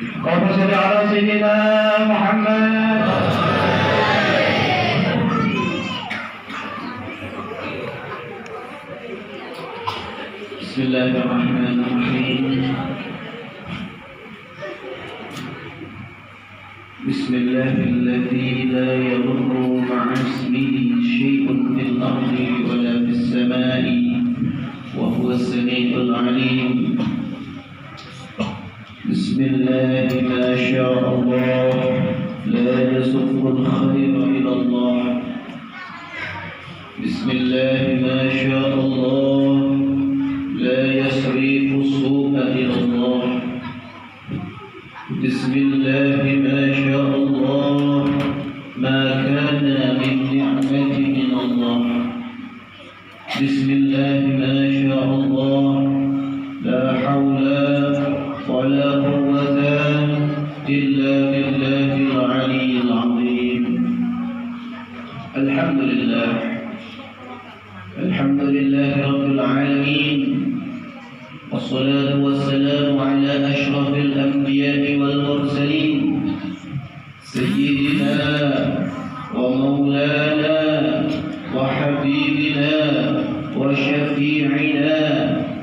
اللهم صل على سيدنا محمد. بسم الله الرحمن الرحيم. بسم الله الذي لا يضر مع اسمه شيء في الأرض ولا في السماء وهو السميع العليم. بسم الله ما شاء الله لا يسوق الخير إلى الله. بسم الله ما شاء الله لا يصرف السوء إلى الله. بسم الله ما شاء الله ما كان من نعمة من الله. بسم الله ما شاء الله لا حول ولا قوة إلا بالله العلي العظيم. الحمد لله رب العالمين، والصلاة والسلام على أشرف الأنبياء والمرسلين سيدنا ومولانا وحبيبنا وشفيعنا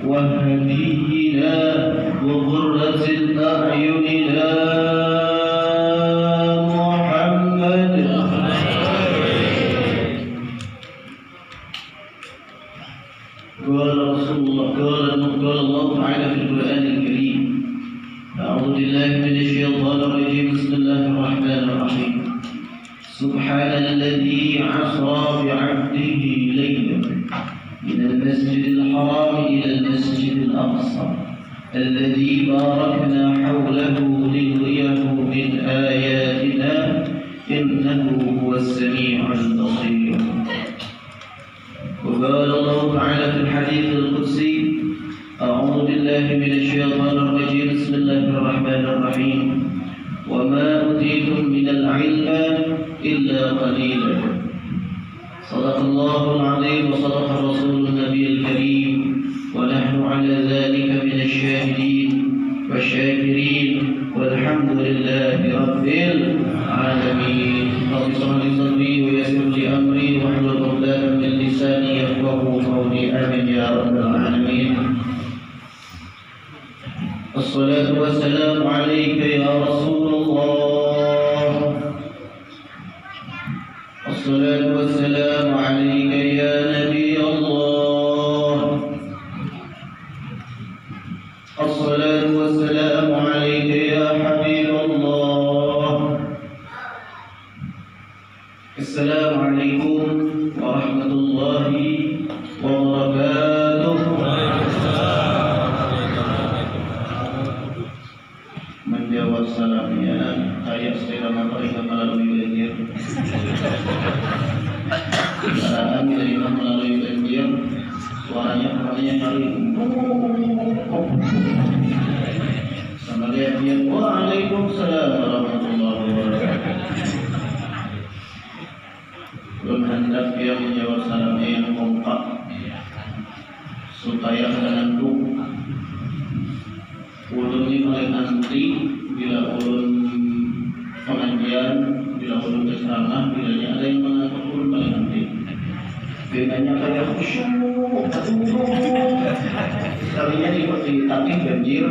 وهدينا وقرة أعيننا محمد. قال رسول الله قال الله تعالى في القرآن الكريم: أعوذ بالله من الشيطان الرجيم. بسم الله الرحمن الرحيم. سبحان الذي أسرى بعبده ليلا من المسجد الحرام إلى المسجد الأقصى الذي باركنا حوله لنريه من آياتنا إنه هو السميع البصير. وقال الله تعالى في الحديث القدسي: أعوذ بالله من الشيطان الرجيم. بسم الله الرحمن الرحيم. وما أوتيتم من العلم إلا قليلا. صدق الله العظيم وصدق الرسول النبي الكريم، ونحن على ذلك من الشاهدين والشاكرين، والحمد لله رب العالمين. رب اشرح لي صدري ويسر لي أمري واحلل عقدة من لساني يفقهوا قولي. آمين يا رب العالمين. الصلاة والسلام عليك يا رسول الله. الصلاة والسلام عليك يا نبي الله. الصلاة والسلام عليك يا حبيب الله. السلام عليكم ورحمة الله وبركاته. Menjawab salamnya kayak sepeda motor yang melalui banjir. Kendaraan menerima melalui banjir, suaranya kali sama dia Waalaikumsalam warahmatullahi wabarakatuh. Belum hendak dia menjawab salamnya yang kompak supaya menanduk. Ulun ini paling anti bila ulun pengajian, bila ulun berceramah, bilanya ada yang mengaku ulun paling anti. Bedanya kayak khusyuk, sekalinya di takik banjir.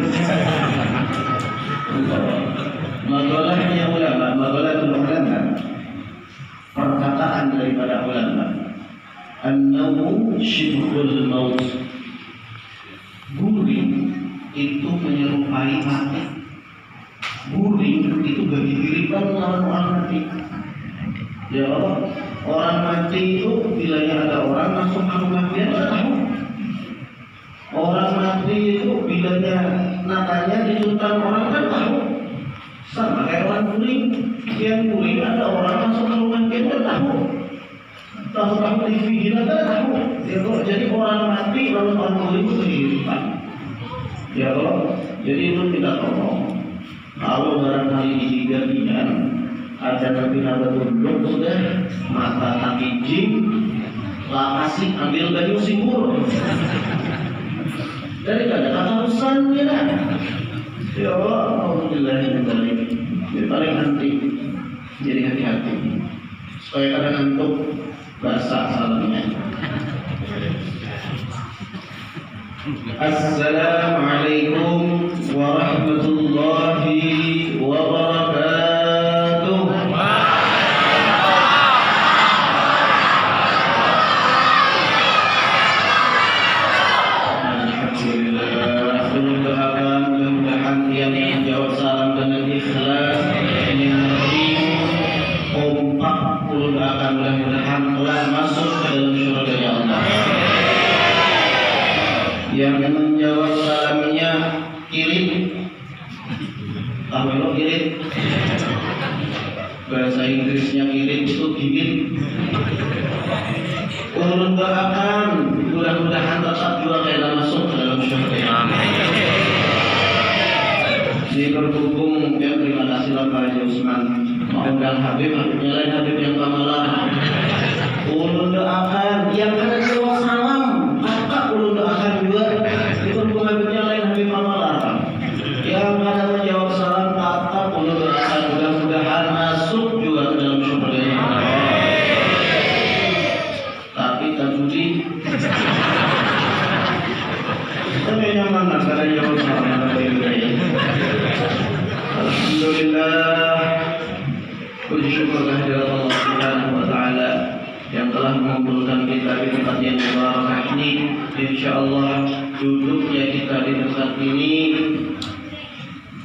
Magalahnya ulama, magalatul ulama, perkataan daripada ulama, annahu syibhul maut, guring itu menyerupai mati. Guring itu bagi dirikan orang mati. Ya Allah, orang mati itu bila ada orang masuk ke kematian tidak tahu. Orang mati itu bila natanya disuntan orang kan tahu. Sama kayak orang guring. Yang guring ada orang masuk ke kematian tidak tahu. Tahu di pikiran tidak tahu. Jadi orang mati lalu orang guring itu dirikan. Ya Allah, jadi itu kita tolong. Kalau barangkali dihigapikan ada terpindah tunduk sudah mata kaki jing lakasi ambil baju singgur daripada kata urusan ya. Ya Allah, alhamdulillah ini paling anti. Jadi hati-hati supaya kadang ngantuk basah salamnya. Assalamualaikum warahmatullahi wabarakatuh. Alhamdulillah. Mudah-mudahan yang menjawab salam dengan ikhlas, kompak, mudah-mudahan telah masuk ke dalam surga ya Allah. Yang menjawab salamnya kirim, tahu lo kirim? Bahasa Inggrisnya kirim itu kirim. Ulun doakan, mudah-mudahan tetap juga kayak masuk ke dalam surga ya Allah. Di berhubung ya, terima kasih lah Pak Haji Usman. Undang Habib lain Habib yang kamalah. Ulun doakan yang ada jawab salam, kakak ulun doakan juga. Itu Habibnya lain Habib kamalah. Yang ada menjawab salam, kakak ulun doakan mudah-mudahan masuk juga ke dalam surga. Tapi tak judi. Tapi nyaman lah karena jawab salam. Alhamdulillah, puji syukur kehadirat Allah Subhanahu wa taala yang telah mengumpulkan kita di tempat yang mubarak ini. Insyaallah duduknya kita di tempat ini,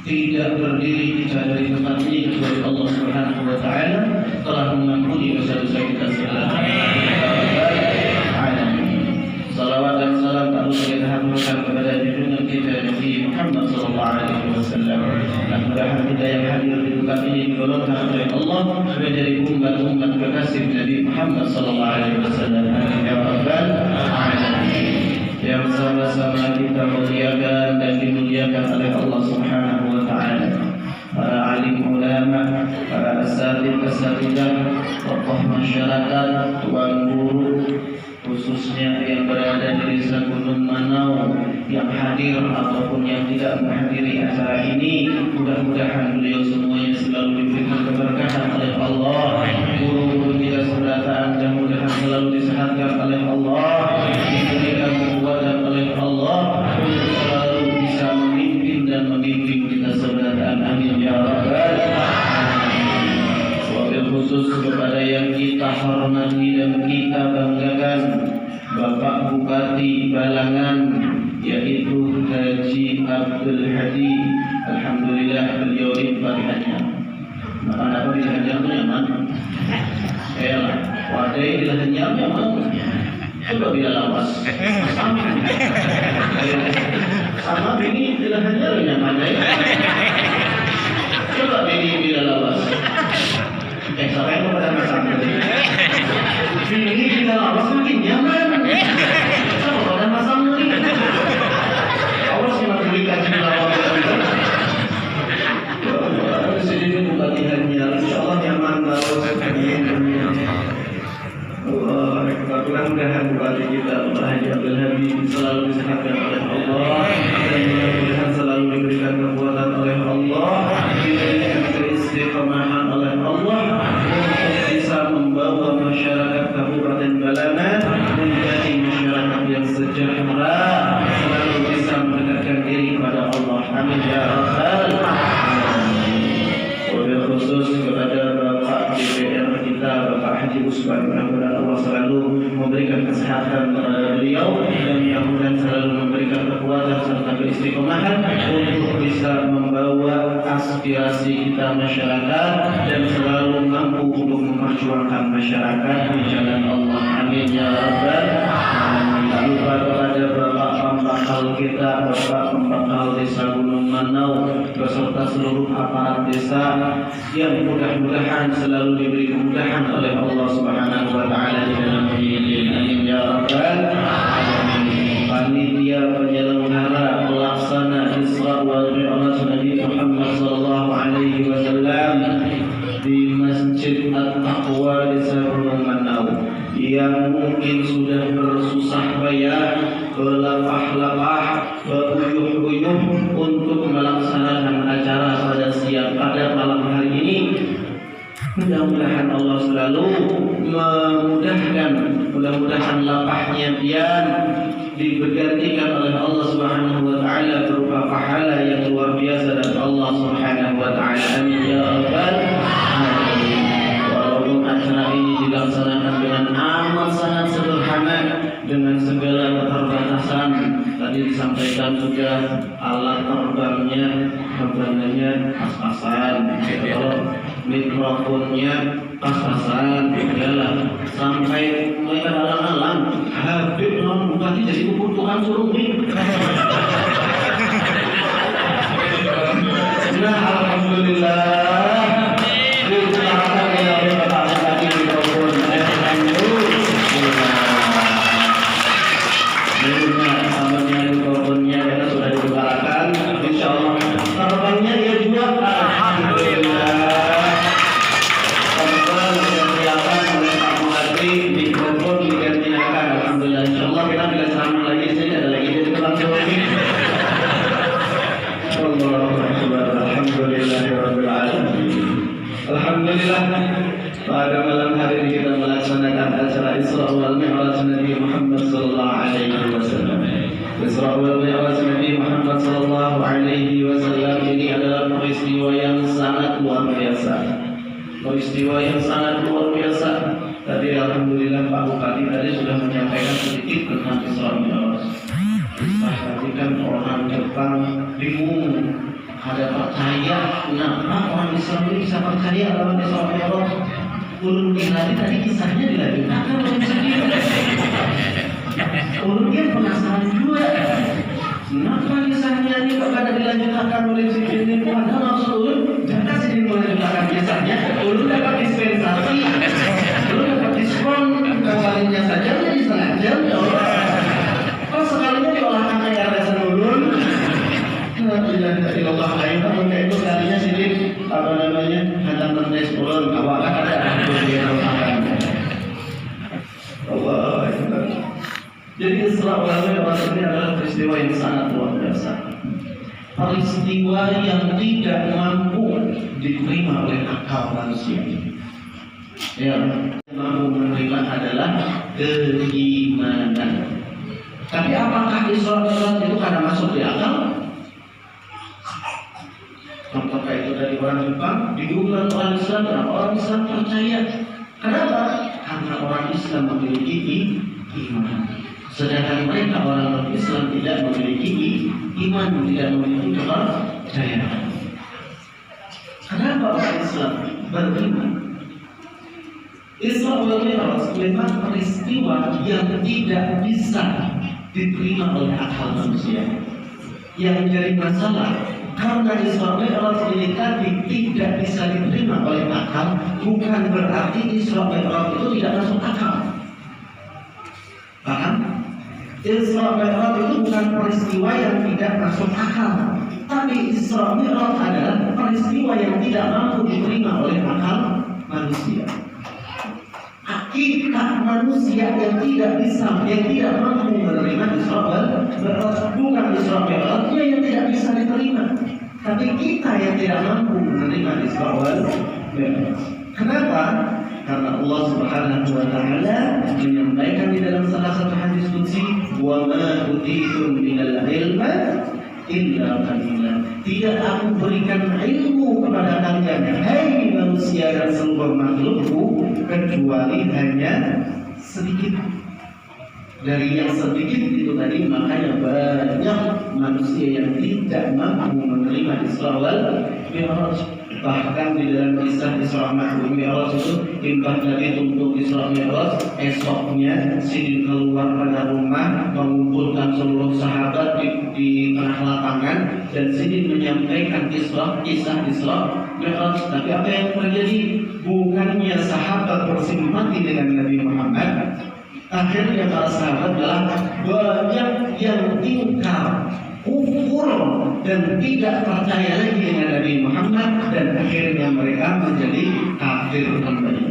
tidak berdiri kita dari tempat ini kecuali Allah Subhanahu wa taala telah mengampuni dosa-dosa kita sekalian. Salawat dan salam tak lupa kita haturkan kepada junjungan kita Nabi Muhammad sallallahu alaihi wasallam. Mudah-mudahan kita yang hadir di tempat ini digolongkan oleh Allah menjadi umat-umat kekasih Nabi Muhammad sallallahu alaihi wasallam. Ya Rabbal alamin. Yang sama-sama kita muliakan dan dimuliakan oleh Allah Subhanahu wa taala. Para alim ulama, para asatidzah, tokoh masyarakat, tuan guru, khususnya yang berada di desa Gunung Manau, yang hadir ataupun yang tidak menghadiri acara ini, mudah-mudahan beliau semuanya selalu diberikan keberkahan oleh Allah. Guru-guru kita sebelahan mudah-mudahan selalu disehatkan oleh Allah, diberikan kekuatan oleh Allah untuk selalu bisa memimpin dan membimbing kita sebelahan. Amin ya rabbal alamin. Wabil khusus kepada yang kita hormati dan kita banggakan, Bapak Bupati Balangan, yaitu Haji Abdul Hadi. Alhamdulillah beliau ini pilihannya. Makan apa pilihannya nyaman? Elah, wadai pilihannya nyaman. Coba bila lawas. Sama ini pilihannya nyaman ya. Coba ini bila lawas. Sampai kepada masyarakat. Ini bila lawas makin nyaman. Sama pada masalah ini. Awas yang memberikan lawas. Sini pelatihannya, insyaallah nyaman baru. Mudah-mudahan bupati kita Pak Haji Abdul Hadi selalu disehatkan oleh Allah dan mudah-mudahan selalu diberikan kekuatan oleh Allah, diberikan keistiqomahan oleh Allah untuk bisa membawa masyarakat Kabupaten Balangan menjadi masyarakat yang sejahtera, selalu bisa mendekatkan diri kepada Allah. Amin ya rabbal alamin. Wabil khusus kepada Bapak DPR kita Bapak Haji Usman, mudah-mudahan Allah selalu memberikan kesehatan kepada beliau dan mudah-mudahan selalu memberikan kekuatan serta keistiqomahan untuk bisa membawa aspirasi kita masyarakat dan selalu mampu untuk memperjuangkan masyarakat di jalan Allah. Amin ya rabbal alamin. Tak lupa kepada Bapak Pembakal kita, Bapak Pembakal Desa Gunung Manau beserta seluruh aparat desa yang mudah-mudahan selalu diberi kemudahan oleh Allah Subhanahu wa taala di dalam hidup. Amin ya rabbal alamin. Panitia penyelenggara pelaksana Isra wal Mi'raj Nabi Muhammad sallallahu alaihi wasallam di Masjid At-Taqwa Desa Gunung Manau yang mungkin sudah bersusah payah, berlapah-lapah, beruyuh-uyuh untuk melaksanakan Mudah-mudahan Allah selalu mudah-mudahan lapahnya pian dibergantikan oleh Allah Subhanahu wa taala berupa pahala yang luar biasa dari Allah Subhanahu wa taala. Amin ya rabbal alamin. Walaupun acara ini dilaksanakan dengan amat sangat sederhana dengan segala keterbatasan, tadi disampaikan juga alat terbangnya pas-pasan, mikrofonnya pas-pasan, sampai mereka alang-alang Habib non bukan jadi kebutuhan suruh mik. Nah, alhamdulillah diusahakan ya Bapak tadi mikrofon. Alhamdulillah, mikrofonnya karena sudah dibukakan, insyaallah terbangnya dia juga alhamdulillah. Mikrofon digantikan, alhamdulillah. Insyaallah kita bila sama lagi sini ada lagi di depan sini. Allahu akbar. Alhamdulillahirabbil alamin. Alhamdulillah. Pada malam hari ini kita melaksanakan acara Isra wal Mi'raj Nabi Muhammad sallallahu alaihi wasallam. Isra wal Mi'raj Nabi Muhammad sallallahu alaihi wasallam ini adalah peristiwa yang sangat luar biasa. Peristiwa yang sangat luar biasa. Tadi alhamdulillah Pak Bupati tadi sudah menyampaikan sedikit tentang Isra Mi'raj. Perhatikan orang Jepang bingung, ada percaya kenapa orang Islam ini bisa percaya dalam Isra Mi'raj. Ulun tadi kisahnya dilanjutkan oleh sendiri. Ulun dia penasaran juga. Kenapa kisahnya ini kok ada dilanjutkan oleh sendiri? Padahal maksud ulun jangan sendiri melanjutkan kisahnya. Ulun dapat dispensasi. Diskon kawalinya saja jadi setengah jam. Kalau sekalinya diolahkan kayak rasa ulun, tidak Allah lain. Kalau kayak itu kalinya sini apa namanya hendak menes ulun awak ada Allah. Jadi Isra wal Mi'raj ini adalah peristiwa yang sangat luar biasa. Peristiwa yang tidak mampu diterima oleh akal manusia. Yang mampu menerima adalah keimanan. Tapi apakah Isra Mi'raj itu karena masuk di akal? Apakah itu dari orang Jepang diulang orang Islam dan orang Islam percaya? Kenapa? Karena orang Islam memiliki iman. Sedangkan mereka orang Islam tidak memiliki iman, tidak memiliki kepercayaan. Kenapa orang Islam beriman? Isra wal Mi'raj memang peristiwa yang tidak bisa diterima oleh akal manusia. Yang menjadi masalah karena Isra Mi'raj ini tadi tidak bisa diterima oleh akal, bukan berarti Isra Mi'raj itu tidak masuk akal. Paham? Isra Mi'raj itu bukan peristiwa yang tidak masuk akal, tapi Isra Mi'raj adalah peristiwa yang tidak mampu diterima oleh akal manusia. Hakikat manusia yang tidak mampu menerima Isra Mi'raj, bukan Isra Mi'rajnya yang tidak bisa diterima, tapi kita yang tidak mampu menerima Isra Mi'raj. Kenapa? Karena Allah Subhanahu wa taala menyampaikan di dalam salah satu hadis qudsi, "Wa ma utitum minal ilma illa qalila." Tidak aku berikan ilmu kepada kalian, hai manusia dan seluruh makhlukku, kecuali hanya sedikit. Dari yang sedikit itu tadi, makanya banyak manusia yang tidak mampu menerima Isra wal Mi'raj. Bahkan di dalam kisah Isra wal Mi'raj itu, imbah Nabi untuk Isra Mi'raj, esoknya Sidin keluar pada rumah mengumpulkan seluruh sahabat di tengah lapangan, dan Sidin menyampaikan kisah Isra Mi'raj. Tapi apa yang terjadi? Bukannya sahabat bersimpati dengan Nabi Muhammad, akhirnya para sahabat adalah banyak yang ingkar, kufur dan tidak percaya lagi dengan Nabi Muhammad, dan akhirnya mereka menjadi kafir kembali.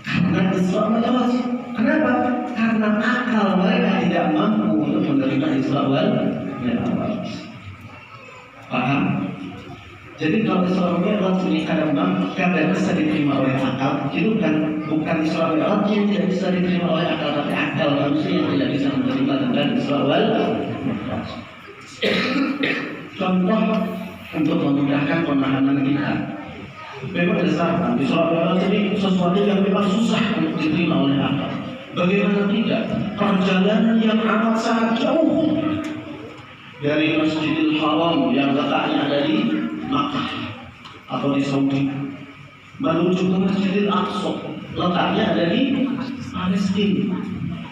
Karena Isra Mi'raj. Kenapa? Karena akal mereka tidak mampu untuk menerima Isra wal Mi'raj. Paham? Jadi kalau Isra Mi'raj ini kadang bisa diterima oleh akal, itu bukan Isra Mi'raj yang tidak bisa diterima oleh akal, tapi akal manusia yang tidak bisa menerima tentang Isra Mi'raj. Contoh untuk memudahkan pemahaman kita. Memang dasarkan Isra Mi'raj ini sesuatu yang memang susah untuk diterima oleh akal. Bagaimana tidak? Perjalanan yang amat sangat jauh dari Masjidil Haram yang letaknya ada di Makkah atau di Saudi menuju ke Masjidil Aqsa, letaknya ada di Palestina.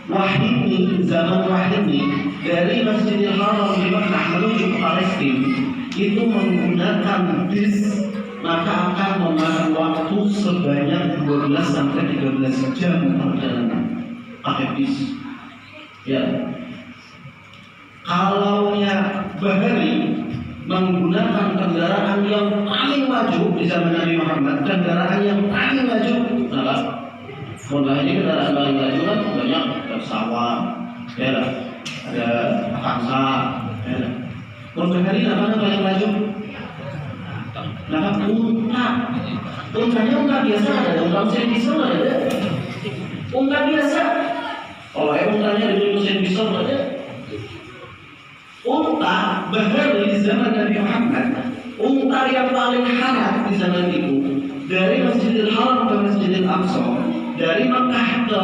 Wahid zaman Wahid dari Masjidil Haram di Makkah menuju ke Palestina itu menggunakan bis, maka akan memakan waktu sebanyak 12 sampai 13 jam perjalanan pakai bis. Ya. Kalau bahari menggunakan kendaraan yang paling maju di zaman Nabi Muhammad, kendaraan yang paling maju, nah, ini kendaraan paling maju kan banyak, pesawat, ya, ada Avanza, ya. Bahari mana paling maju? Nah, unta biasa ada, unta mesin diesel ada, unta biasa. Kalau untanya dulu mesin diesel ada. Unta bahari di zaman Nabi Muhammad, unta yang paling hangat di zaman itu dari Masjidil Haram ke Masjidil Aqsa, dari Makkah ke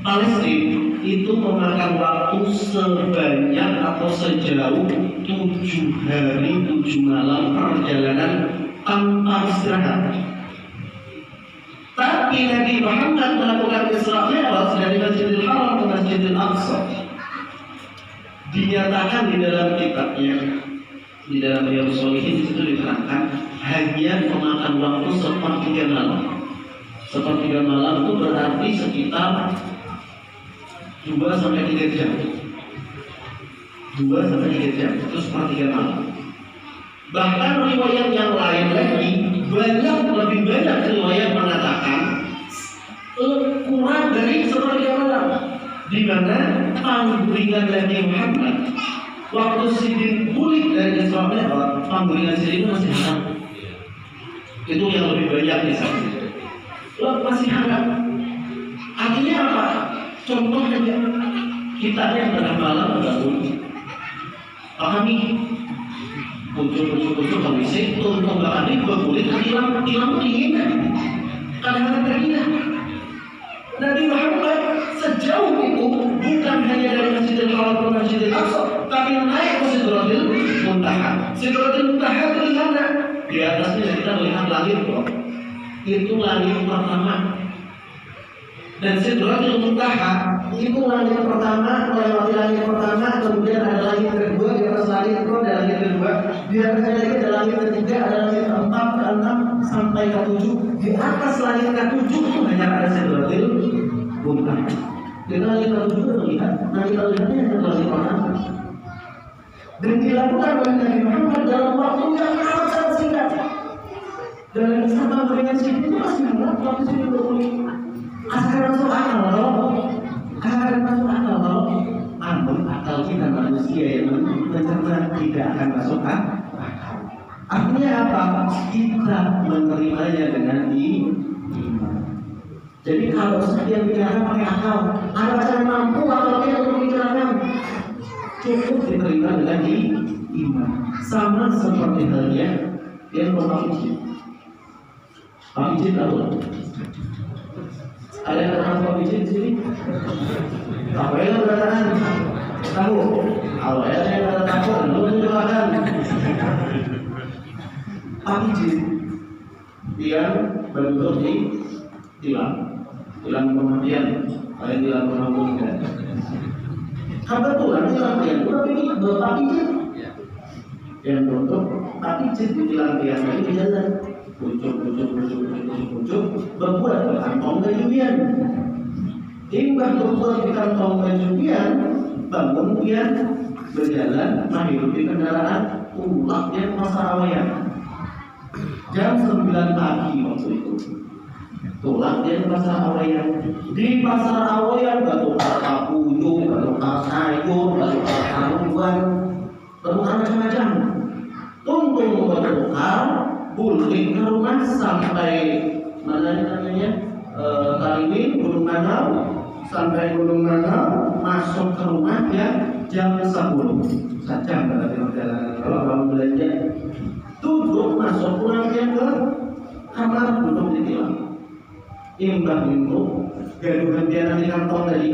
Palestina itu memakan waktu sebanyak atau sejauh 7 hari 7 malam perjalanan tanpa istirahat. Tapi Nabi Muhammad melakukan Isra Mi'raj dari Masjidil Haram ke Masjidil Aqsa. Dinyatakan di dalam kitabnya, di dalam Riyadhus Shalihin itu diterangkan hanya memakan waktu sepertiga malam. Sepertiga malam itu berarti sekitar 2 sampai 3 jam. 2 sampai 3 jam itu sepertiga malam. Bahkan riwayat yang lain lagi lebih banyak riwayat mengatakan kurang dari sepertiga malam. Di mana panggulingan Nabi Muhammad waktu Sidin pulih dari Isra Mi'raj, panggulingan Sidin masih hangat. Itu yang lebih banyak di sana. Masih hangat. Artinya apa? Contohnya kita yang pada malam bangun, kami kucuk kami untuk kami berkulit hilang dingin. Kadang-kadang teringat. Nabi Muhammad sejauh itu bukan hanya dari Masjidil Haram ke Masjidil Aqsa, tapi naik ke Sidratil Muntaha. Sidratil Muntaha itu di mana? Di atasnya kita melihat langit, bro. Itu langit pertama. Dan Sidratil Muntaha itu langit pertama, melewati langit pertama, kemudian ada langit kedua, di atas langit kedua ada langit kedua, di atasnya lagi ada langit ketiga, ada langit keempat, ke-6 sampai ke-7. Di atas langit ke-7 itu hanya ada Sidratil Muntaha. Kita langit ke-7 melihat, langit ke-7-nya adalah langit pertama. Dan dilakukan oleh Nabi Muhammad dalam waktu yang sangat singkat. Dan sama dengan Sidin itu masih hangat waktu Sidin berkulit. Akan masuk akal kalau namun akal kita manusia yang mencerna tidak akan masuk akal. Artinya apa? Kita menerimanya dengan iman. Jadi kalau sekian bicara pakai akal, ada macam mampu akalnya untuk bicarakan, cukup diterima dengan iman. Sama seperti halnya yang berpamijit. Pamijit tahu? Ada yang pernah pamijit di sini? Apa yang berkatakan? Tahu? Kalau yang berkata takut, lalu menjelaskan. Pamijit yang berbentuk di tilang kematian, paling tilang kematian. Kebetulan tilang kematian, tapi ini berpamijit yang berbentuk pamijit di tilang kematian ini jalan. Pucuk berbuat di kantong kejubian. Timbang berbuat di kantong kejubian, bangun pian berjalan menghidupi kendaraan ulaknya pasar Awayan. Jam 9 pagi waktu itu. Tulak dia pasar Awayan. Di pasar Awayan bertukar kapunyung, bertukar sayur, bertukar haruan, bertukar macam-macam. Untung bertukar mudik ke rumah sampai mana namanya Kaliwin, Gunung Nanau, sampai Gunung Nanau masuk ke rumah ya jam 10 saja berarti perjalanan. Kalau kamu belanja duduk masuk pulangnya ke kamar duduk di tilam. Imbang itu gaduhan dia nanti kantong tadi.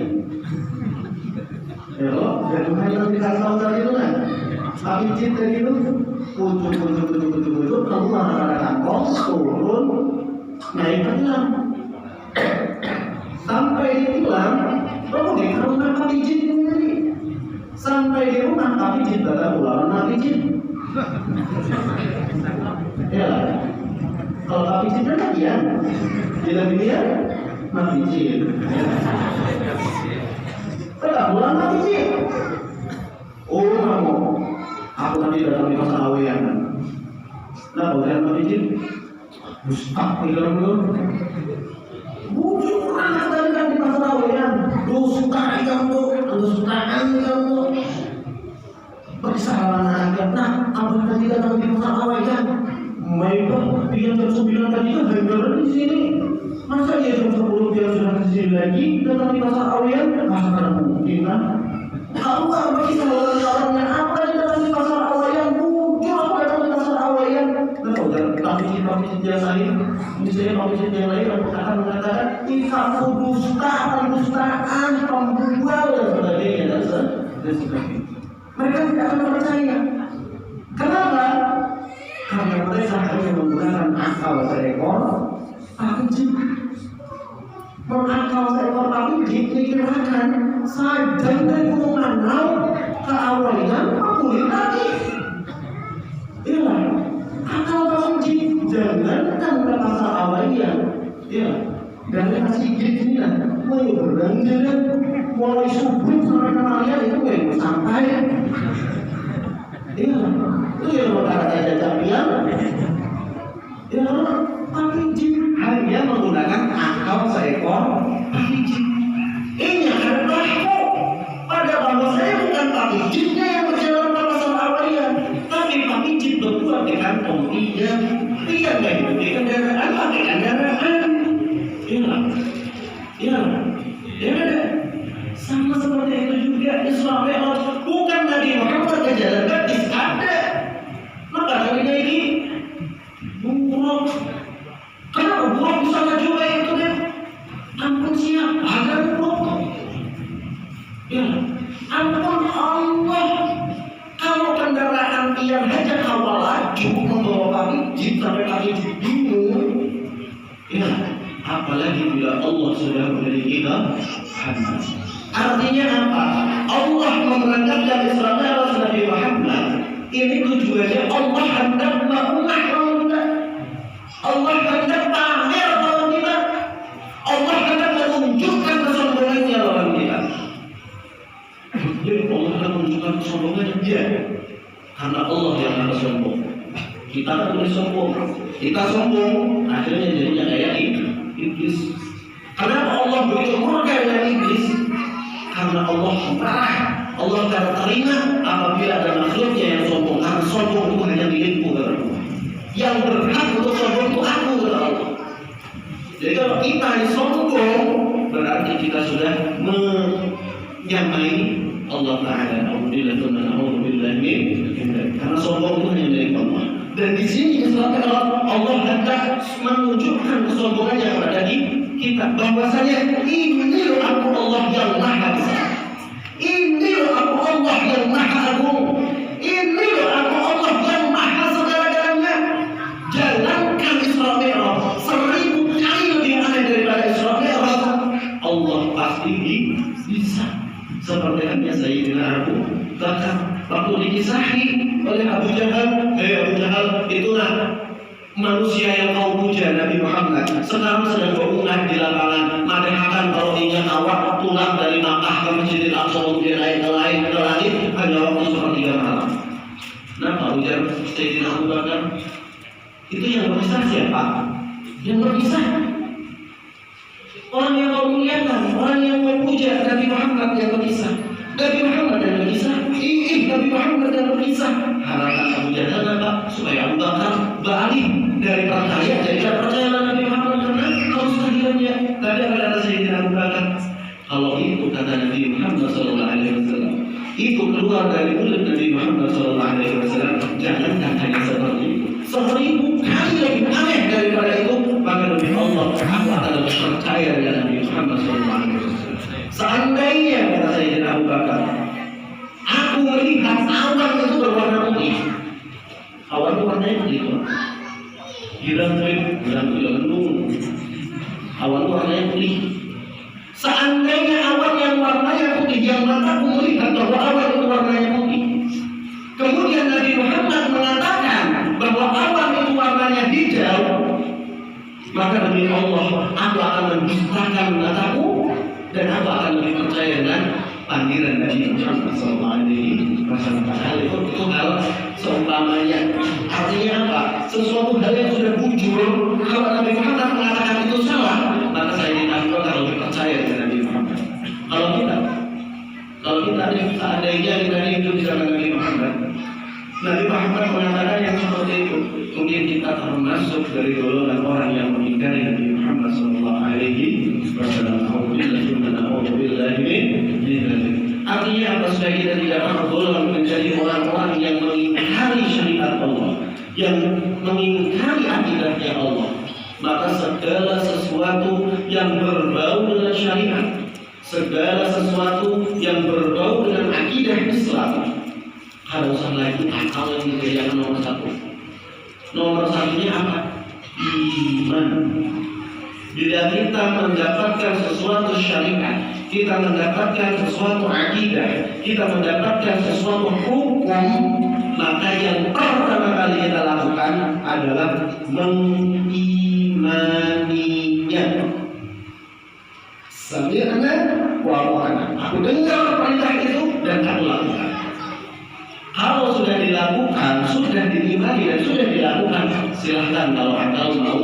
Ya loh, gaduhan nanti kantong tadi itu kan. Tapi cinta itu ujung kamu marah kantong turun naik ke tilam. Sampai di tilam, kamu di rumah Pak Pijit sendiri. Sampai di rumah Pak Pijit baru lawan Pak Pijit. Ya, kalau Pak Pijit kan dia, dia Pak Pijit. Tidak pulang Pak Pijit. Oh kamu, aku tadi datang di pasar Awean. Nah, boleh Pak Pijit? Mustaq di dalam dulu. Bujuk anak tadi kan di pasar Awean. Dusta kamu, dustaan kamu. Persoalan aja. Nah, abang tadi datang di pasar Awean. Mereka dia jam 9 tadi kan hampir di sini. Masa dia jam 10 dia sudah ke sini lagi datang di pasar Awean? Masa kan mungkin kan? Aku nggak bisa orangnya apa dia datang di pasar Awean? Bujuk aku datang di pasar Awean. Tapi yang lain, misalnya yang lain akan mengatakan ini kamu dustaan, pembual dan sebagainya dan sebagainya. Mereka tidak akan percaya. Kenapa? Karena mereka hanya menggunakan akal seekor Pak-Pijit. Akal seekor Pak-Pijit dikirakan sajam dari Gunung Nanau ke Awean pulih lagi. Iya, akal Pak-Pijit jangan kan ke pasar Awean. Iya, dan kasih gini lah, mulai berdandan, mulai subuh sampai kemarian itu baru sampai. Iya, itu yang berkata jajapian. Ya, Pak-Pijit hanya menggunakan akal seekor Pak-Pijit. Ini adalah pada bahwa saya bukan Pak-Pijitnya yang berjalan ke pasar Awean, tapi Pak-Pijit berbuat dengan dia nggak ikuti kendaraan, pakai kendaraan. Iya, sama seperti itu juga Islam bukan Nabi Muhammad ke jalan kaki ada. Maka dari ini buruk. Kenapa buruk bisa maju itu kan? Ampun siapa? Ada buruk. Ya, ampun Allah. Kalau kendaraan yang hanya awal laju membawa Pak-Pijit sampai Pak-Pijit bingung. Ya, apalagi bila Allah sudah memberi kita Muhammad. Artinya apa? Allah memerintahkan Islam atas Nabi Muhammad. Ini tujuannya Allah hendak mengubah kita. Allah hendak pamer lawan kita. Allah hendak menunjukkan kesombongannya lawan kita. Jadi Allah hendak menunjukkan kesombongannya dia. Karena Allah yang harus sombong. Kita tak boleh sombong. Kita sombong, akhirnya jadinya kayak iblis. Kenapa Allah begitu murka dengan iblis? Karena Allah marah. Allah akan terima apabila ada makhluknya yang sombong. Karena sombong itu hanya milikku kata Allah. Yang berhak untuk sombong itu aku kata Allah. Jadi kalau kita sombong, berarti kita sudah menyamai Allah Taala. Alhamdulillah, karena sombong itu hanya milik Allah. Dan di sini disebutkan Allah hendak menunjukkan kesombongannya kepada kita, bahwasanya ini aku Allah yang Maha Besar, ini aku Allah yang Maha Agung, ini aku Allah yang Maha segala-galanya. Jalankan Isra Mi'raj 1000 kali lebih aneh daripada Isra Mi'raj, Allah pasti bisa. Seperti halnya Sayyidina Abu Bakar waktu dikisahi oleh Abu Jahal, Abu Jahal itulah manusia yang kau puja Nabi Muhammad. Sekarang sedang berungat di lapangan, madahakan kalau ingin awak tulang dari Makkah ke Masjidil Aqsa untuk naik ke langit hanya waktu sepertiga malam. Nah, ujar Sayyidina Abu Bakar, itu yang berpisah siapa? Yang berpisah orang yang kau muliakan, orang yang kau puja Nabi Muhammad yang berpisah. Nabi Muhammad yang berpisah, Nabi Muhammad yang berpisah. Harapan Abu Jahal apa? Supaya Abu Bakar balik dari percaya jadi tidak percaya Nabi Muhammad karena harus kehadirannya. Tadi apa kata Sayyidina Abu Bakar? Kalau itu kata Nabi Muhammad SAW, itu keluar dari mulut Nabi Muhammad SAW, jangan katanya seperti itu. 1000 kali lebih aneh daripada itu, maka demi Allah aku akan lebih percaya dengan Nabi Muhammad SAW. Seandainya kata Sayyidina Abu Bakar, aku melihat awan itu berwarna putih. Awan itu warnanya putih. Bilang mendung. Awan itu warnanya putih. Seandainya awan yang warnanya putih, yang mataku melihat bahwa awan itu warnanya putih, kemudian Nabi Muhammad mengatakan bahwa awan itu warnanya hijau, maka demi Allah aku akan mendustakan mataku dan aku akan lebih percaya dengan panggilan Nabi Muhammad SAW. Hal itu hal seumpamanya, artinya apa? Sesuatu hal yang sudah muncul, kalau Nabi Muhammad mengatakan itu salah, maka saya akan lebih percaya dengan Nabi Muhammad. Kalau kita seandainya kita hidup di zaman Nabi Muhammad mengatakan yang seperti itu, kemudian kita termasuk dari golongan orang yang mengingkari Nabi Muhammad SAW. Artinya apa? Supaya kita tidak tergolong menjadi orang-orang yang mengingkari syariat Allah, yang mengingkari akidahnya Allah. Maka segala sesuatu yang berbau dengan syariat, segala sesuatu yang berbau dengan akidah Islam, harus lagi akal yang dijadikan nomor satu. Nomor satunya apa? Iman. Bila kita mendapatkan sesuatu syariat, kita mendapatkan sesuatu akidah, kita mendapatkan sesuatu hukum, maka yang pertama kali kita lakukan adalah mengimaninya. Sami'na wa ata'na. Aku dengar perintah itu dan aku lakukan. Kalau sudah dilakukan, sudah diimani dan sudah dilakukan, silahkan kalau akal mau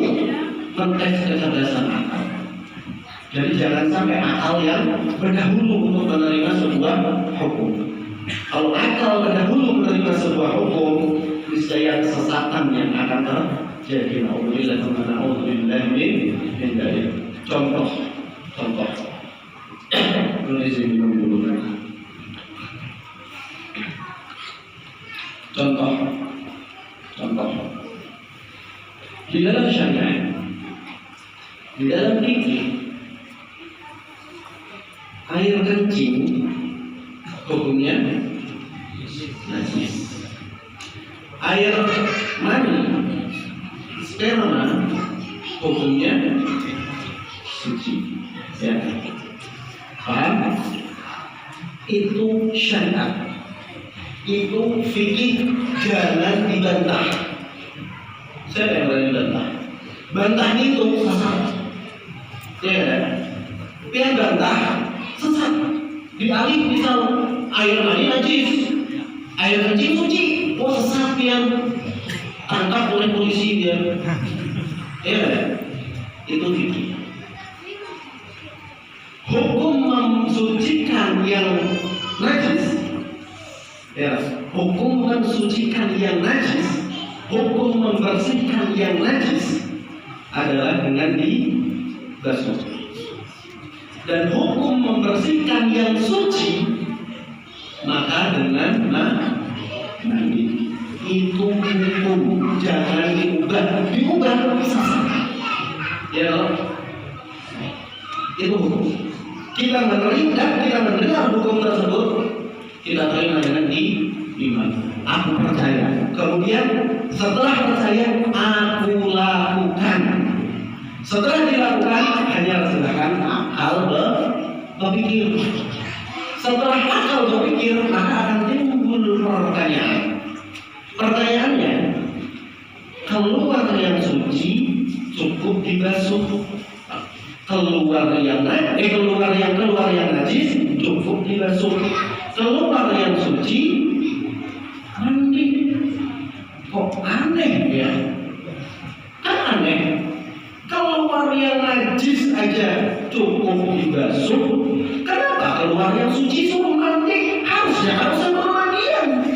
mentes kecerdasan akal. Jadi jangan sampai akal yang berdahulu untuk menerima sebuah hukum. Kalau akal berdahulu menerima sebuah hukum, niscaya kesesatan yang akan terjadi. Na'udzubillah min dzalik. Contoh. Indonesia minum dulu. Contoh. Di dalam syariat, di dalam fikih, air kencing hukumnya najis. Air mani, sperma hukumnya suci. Ya, paham? Itu syariat, itu fikih, jangan dibantah. Saya yang berani bantah. Bantah itu sesat. Ya kan? Yang bantah sesat. Dialih misal air mani najis, air kencing suci. Oh sesat, yang tangkap oleh polisi dia. Ya kan? Itu fikih. Hukum mensucikan yang najis, ya, hukum mensucikan yang najis, hukum membersihkan yang najis adalah dengan dibasuh. Dan hukum membersihkan yang suci maka dengan mandi. Itu hukum, jangan diubah sesat. Ya, itu hukum. Kita mendengar hukum tersebut, kita terima dengan iman. Aku percaya. Kemudian setelah percaya, aku lakukan. Setelah dilakukan, hanya silahkan akal berpikir. Setelah akal berpikir, maka akan timbul pertanyaan. Pertanyaannya, keluar yang suci cukup dibasuh. Keluar yang najis cukup dibasuh. Keluar yang suci mandi. Kok aneh ya? Kan aneh. Keluar yang najis aja cukup dibasuh, kenapa keluar yang suci suruh mandi? Harusnya pemandian.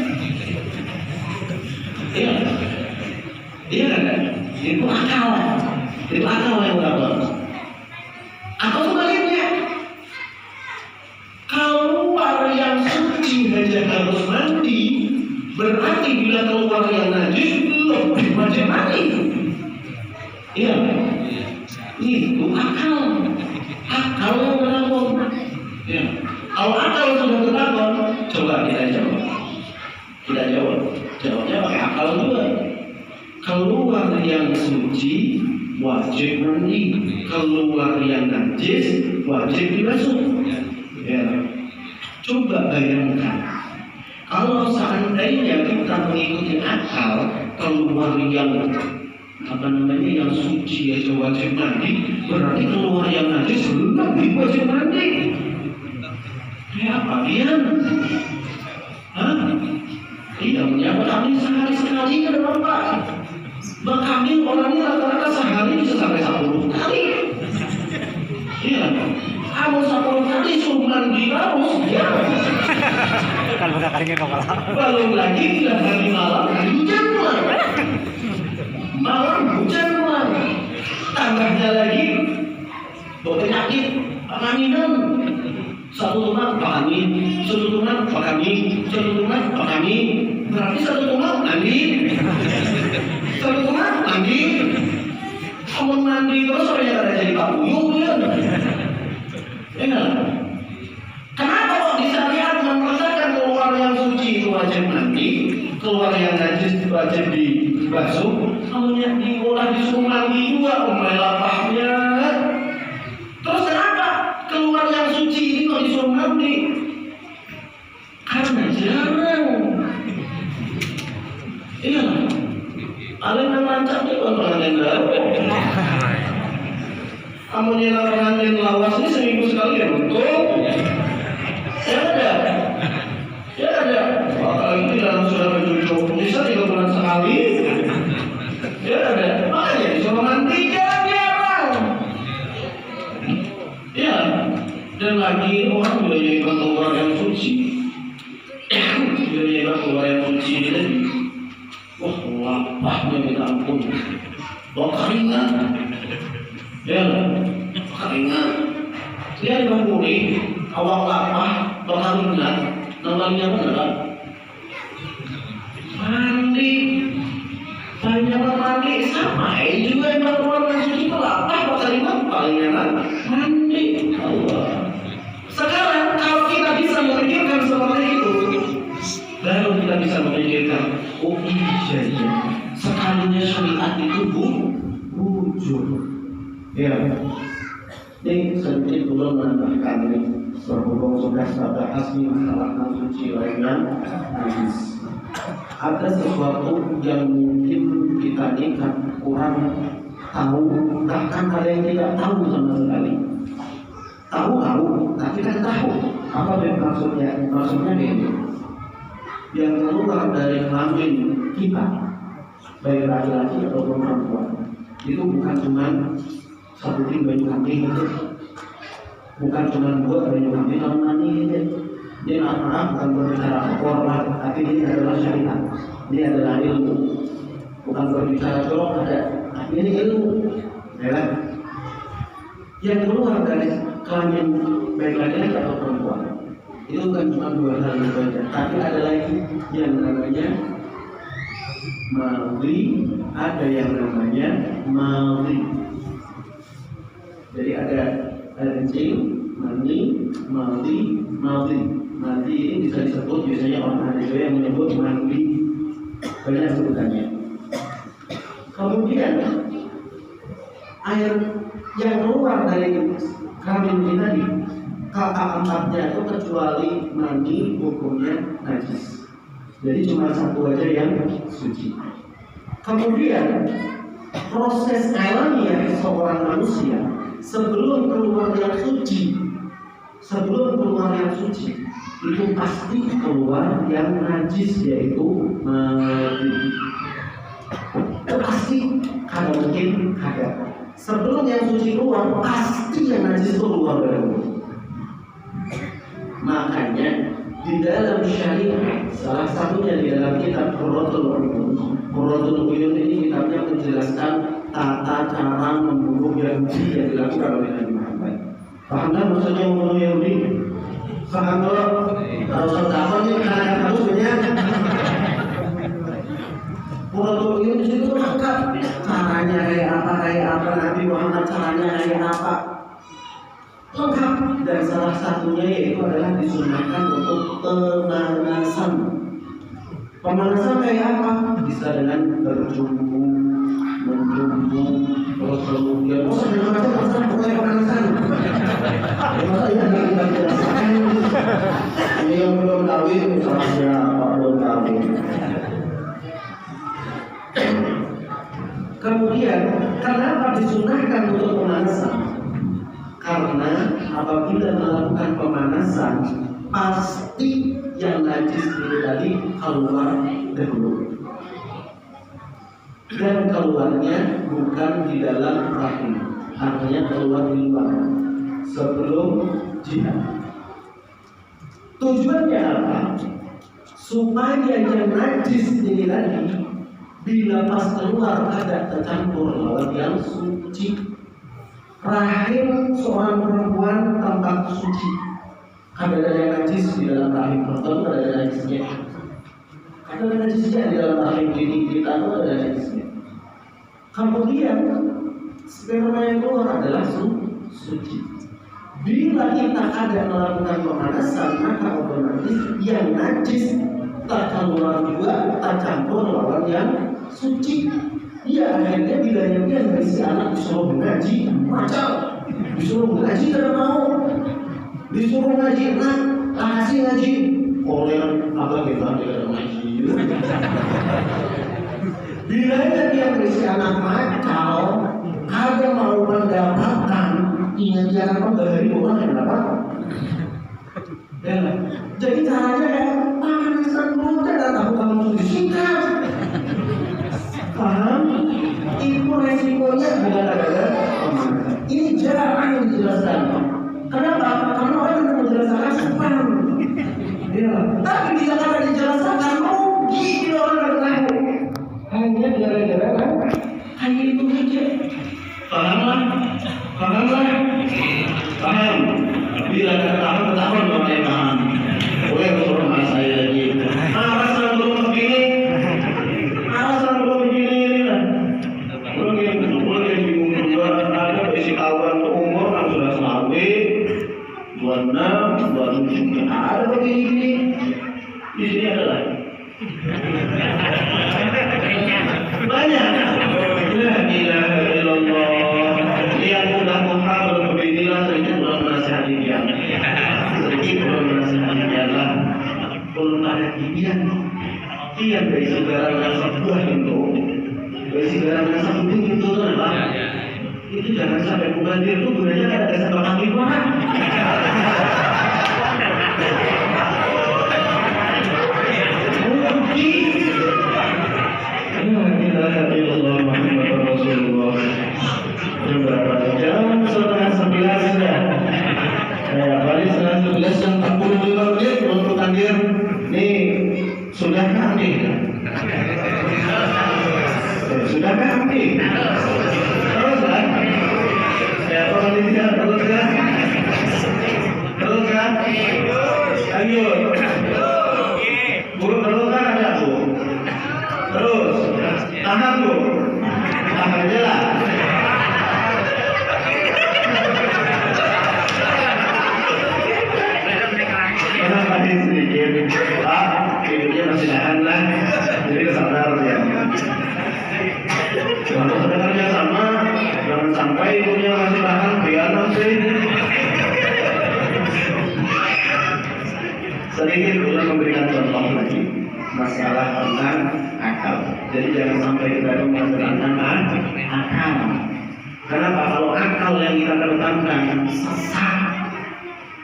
Iya kan? Itu akal. Itu akal yang dapat. Atau sebaliknya, keluar yang suci saja harus mandi, berarti bila keluar yang najis lebih wajib mandi. Iya, itu akal. Akal yang berlaku. Ya. Kalau akal sudah berlaku, coba kita jawab. Kita jawab. Jawabnya pakai akal juga. Keluar yang suci wajib mandi, keluar yang najis wajib dibasuh. Ya. Coba bayangkan, kalau seandainya kita mengikuti akal, keluar yang yang suci aja wajib mandi, berarti keluar yang najis lebih wajib mandi. Ya apa Ian? Iya, menyapa kami sehari sekali kan Bapak. Kami orangnya rata-rata sehari bisa sampai 10 kali. Iya, kamu 10 kali suruh mandi kamu, ya. Kan bukan keringin kok malah. Belum lagi bila hari malam hujan mulai. Malam hujan mulai. Tambahnya lagi penyakit angin. Satu rumah Pak Amin, satu rumah Pak Amin, satu rumah Pak Amin. Berarti satu rumah mandi, satu rumah mandi. Kamu mandi terus apa yang ada jadi Pak Buyung ya? Enggak. Kenapa kok di syariat memperkatakan keluar yang suci itu wajib mandi, keluar yang najis wajib dibasuh? Kamu yang diolah disuruh mandi juga, lapahnya. Terus kenapa keluar yang suci itu disuruh mandi? Karena jarang. Iya. Ada yang lancar di pengantin baru. Kamu nyelang pengantin lawas ini seminggu sekali ya betul? Ya ada. Ya ada. Kalau itu dalam surat berjudul bisa 3 bulan sekali. Ya ada. Makanya disuruh mandi jarang. Ya. Dan lagi orang juga jadi keluar yang suci. Jadi keluar yang suci ini. Wah, lapahnya minta ampun. Bawa keringat. Ya, keringat. Dia dibangkuri, awak lapah, bawa keringat. Namanya beneran. Mandi. Banyak mandi sama. Juga yang keluar yang suci itu lapah, bawa keringat, paling enak. Mandi. Allah. Sekarang kalau kita bisa memikirkan seperti itu, baru kita bisa memikirkan, oh iya ya, sekalinya syariat itu wujud. Ya, ini sedikit belum menambahkan ini berhubung sudah bahas masalah suci lainnya. Ada sesuatu yang mungkin kita ingat kurang tahu, bahkan ada yang tidak tahu sama sekali. Tahu, tapi kan tahu apa maksudnya? Maksudnya ini yang keluar dari kelamin kita, baik laki-laki ataupun perempuan, itu bukan cuma satu tim baju kambing itu, bukan cuma buat baju kambing kalau mandi itu. Dia maaf bukan berbicara formal, tapi ini adalah syariat, ini adalah ilmu, bukan berbicara jorok ada, tapi ini ilmu, ya. Yang keluar dari kelamin baik laki-laki atau perempuan itu bukan cuma 2 hal saja, tapi ada lagi yang namanya maldi, ada yang namanya maldi. Jadi ada kencing, mani, maldi. Maldi ini bisa disebut, biasanya orang ada juga yang menyebut mandi, banyak sebutannya. Kemudian air yang keluar dari kelamin kita tadi, kata empatnya itu kecuali mani hukumnya najis. Jadi cuma satu aja yang suci. Kemudian proses alamiah seorang manusia sebelum keluar yang suci, itu pasti keluar yang najis, yaitu mani. Itu pasti, kada mungkin kada. Sebelum yang suci keluar, pasti yang najis itu keluar dari mulut. Makanya di dalam syariat, salah satunya di dalam kitab Qurratul Uyun ini kitabnya menjelaskan tata cara membunuh Yahudi yang dilakukan oleh Nabi Muhammad. Paham kan maksudnya membunuh Yahudi? Paham kalau saudara ini karena harus banyak. Kalau itu di situ lengkap caranya kayak apa Nabi Muhammad caranya kayak apa lengkap, dan salah satunya yaitu adalah disunahkan untuk pemanasan. Pemanasan kayak apa? Bisa dengan berjumpa, menjumpa, terus kemudian dengan macam-macam pemanasan. Masa ya nggak jelaskan? Ini yang belum kawin misalnya belum kawin. Kemudian, kenapa disunahkan untuk pemanasan? Karena apabila melakukan pemanasan, pasti yang najis itu tadi keluar dahulu. Dan keluarnya bukan di dalam rahim, artinya keluar di luar sebelum jihad. Tujuannya apa? Supaya yang najis ini tadi bila pas keluar ada tercampur lawan yang suci. Rahim seorang perempuan tempat suci. Ada yang najis di dalam rahim perempuan, ada yang najisnya. Ada najisnya di dalam rahim kita itu ada najisnya. Kemudian sperma yang keluar adalah suci. Bila kita ada melakukan pemanasan, maka otomatis yang najis terkeluar juga tercampur lawan yang suci. Iya, akhirnya bila yang dari si anak disuruh mengaji, macam disuruh mengaji tidak mau, disuruh ngaji, nah kasih ngaji, oleh apa kita tidak ngaji. Bila yang dari si anak macam, ada mau mendapatkan ini jangan dari orang yang dapat. Jadi caranya ya, pemanasan dulu dan tahu kamu disingkat. Paham? Itu resikonya gara-gara pemanasan. Ini jarang yang dijelaskan. Kenapa? Karena orang yang menjelaskan sepan. Ya. Tapi bila kata dijelaskan rugi bila orang yang tahu. Hanya gara-gara hanya itu saja. Paham? Paham. Bila kata tahu ketahuan orang yang paham. Boleh suruh saya lagi. Alasan belum begini. Kawan umur kan sudah sampai 26, 27. Ada begini. Di sini adalah banyak. La ilaha illallah. Yang sudah muhabir beginilah sedikit belum menasihati dia. Sedikit belum menasihati dia lah. Belum ada kian. Kian dari segala nasab buah itu. Dari segala nasab itu adalah itu jangan sampai mubadir itu gunanya kan ada satu kali banget. Rugi. Alhamdulillah Muhammad Rasulullah. Berapa jam? 11:30 sudah. Balik 11:11 jam 45 menit untuk takdir. Nih sudah kami. Sudah kami. Terus kan? Ayo. Buruk terus kan ada Bu. Terus tahan Bu. Tahan aja lah. Kenapa sedikit? Hidupnya masih tahan lah. Jadi sabar ya. Kalau sebenarnya sama, jangan sampai ibunya masih tahan, biar nanti sedikit ulang memberikan contoh lagi masalah tentang akal. Jadi jangan sampai kita menggunakan akal. Kenapa? Kalau akal yang kita kedepankan sesat,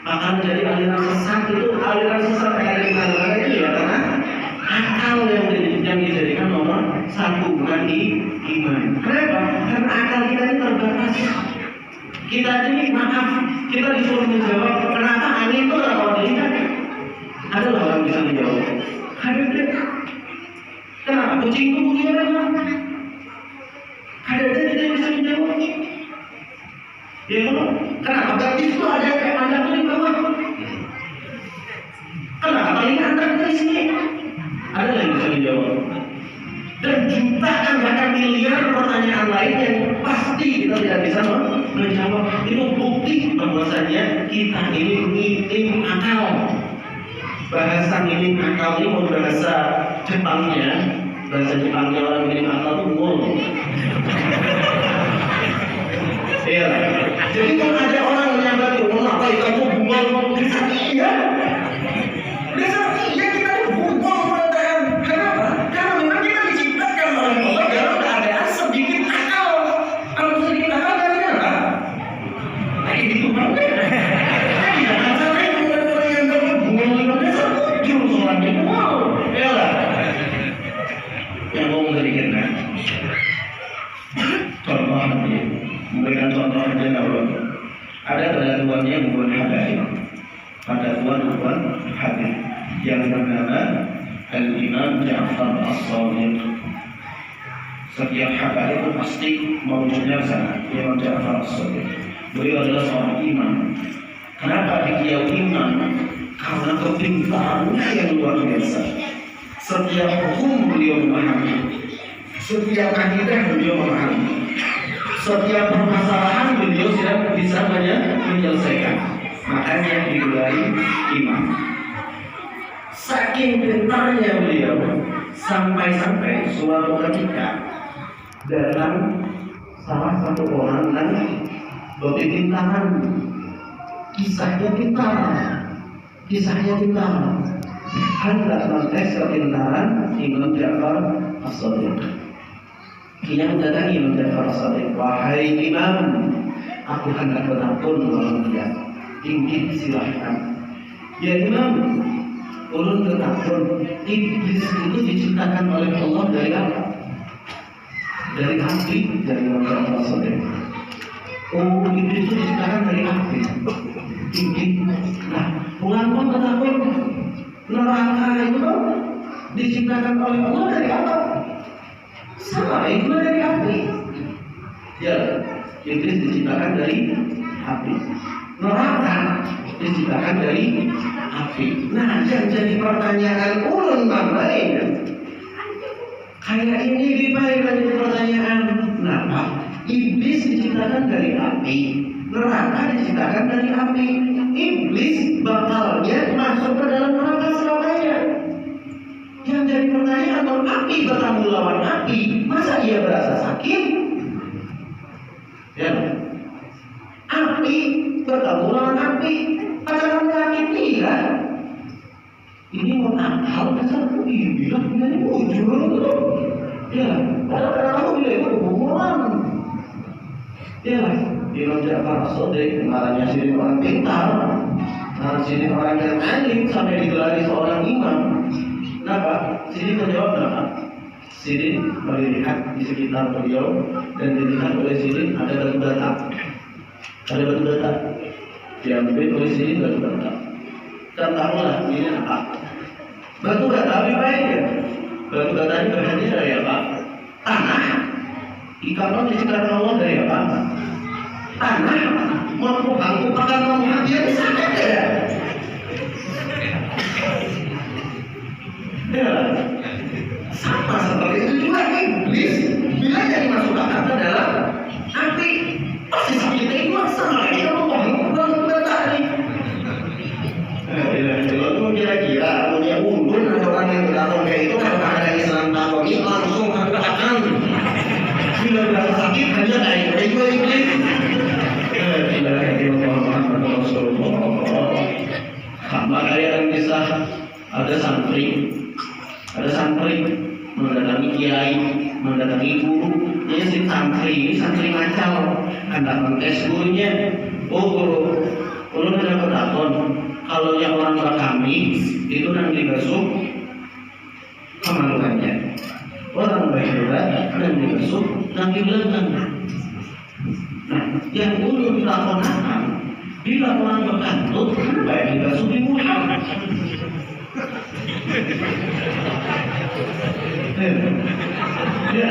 akan jadi aliran sesat itu aliran sesat dari mana itu ya karena akal yang dijadikan nomor satu bukan iman. Kenapa? Karena akal kita ini terbatas. Kita ini maaf, kita disuruh menjawab kenapa angin itu kalau dilihat ada orang bisa menjawab. Ada kenapa kucing itu bunyinya apa? Ada Ya kenapa? Berarti itu ada kayak anda tuh di bawah. Kenapa ini anda dari sini? Ada yang bisa dijawab. Dan jutaan bahkan miliar pertanyaan lain yang pasti kita tidak bisa menjawab. Itu bukti bahwasanya kita ini minim akal. Bahasa minim akal ini mau bahasa Jepangnya. Bahasa Jepangnya orang minim akal itu mul. Iya. Jadi kalau ada orang menyangka kenapa kamu bungol di sana iya. Di sana iya kita bungol perasaan. Kenapa? Karena memang kita diciptakan oleh Allah dalam keadaan sedikit akal. Kalau sedikit akal dari apa? Kayak gitu banget. Jangan sampai orang yang dapat bungol di desa justru orang yang bungol. Iya lah. Yang ngomong sedikit kan. Contoh nanti. Memberikan contoh saja kalau ada penentuannya bukan habaib, penentuan bukan hadis yang bernama Al-Imam Ja'far As-Shadiq. Setiap habaib itu pasti mewujudnya sana Imam Ja'far As-Shadiq. Beliau adalah seorang imam. Kenapa dia imam? Karena kepintarannya yang luar biasa. Setiap hukum beliau memahami, setiap akidah beliau memahami. Setiap permasalahan beliau sudah bisa menyelesaikan. Makanya digelari imam. Saking pintarnya beliau, sampai-sampai suatu ketika datang salah satu orang dan berpintaran. Kisahnya pintar. Hendak mentes kepintaran Imam Ja'far As-Shadiq. Ia mendatangi Imam Ja'far As-Shadiq. Wahai imam, aku hendak bertakun malam dia. Ingin silahkan. Ya imam, ulun bertakun. Iblis itu diciptakan oleh Allah dari apa? Dari api. Dari Imam Ja'far As-Shadiq. Oh, iblis itu diciptakan dari api. Nah, ulun bertakun. Neraka itu diciptakan oleh Allah dari apa? Sama itu dari api. Ya, iblis diciptakan dari api. Neraka diciptakan dari api. Nah, yang jadi pertanyaan ulun lain. Kayak ini dibaik lagi pertanyaan. Kenapa? Iblis diciptakan dari api. Neraka diciptakan dari api. Iblis bakalnya masuk ke dalam neraka selamanya. Yang jadi pertanyaan, kalau api bertemu lawan api, masa ia berasa sakit? Ya, api bertemu lawan api, pacaran sakit tidak? Ini mau akal, pacaran bilang ini muncul. Ya, padahal kamu bilang itu hubungan. Ya, Imam Ja'far As-Shadiq marahnya sini orang pintar, sini orang yang alim sampai digelari seorang imam. Kenapa? Sini menjawab apa? Sini melihat di sekitar beliau dan dilihat oleh sini ada batu bata. Ada batu bata. Diambil oleh sini batu bata. Dan tahulah ini apa? Batu bata lebih baik ya. Batu bata ini bahannya dari apa? Tanah. Ikatan diciptakan Allah dari apa? Tanah. Mampu akan memuat dia bisa ya. Ya, sama seperti itu juga iblis bila yang dimasukkan ke dalam api pasti kita itu sama kita membangun tadi. Kalau kira-kira punya undun ada orang yang berdatang kayak itu kalau ada Islam takoni langsung akan bila berasa sakit hanya naik itu iblis. Maka yang bisa ada santri mendatangi kiai, mendatangi guru. Ini si santri ngacau, hendak mentes gurunya. Oh guru, ada pendapat kalau yang orang tua kami itu nanti besok kemaluannya. Orang baik juga nanti besok nanti belakang. Nah, yang guru dilakukan bila orang berkantut, baik dibasuh di muka. Ya,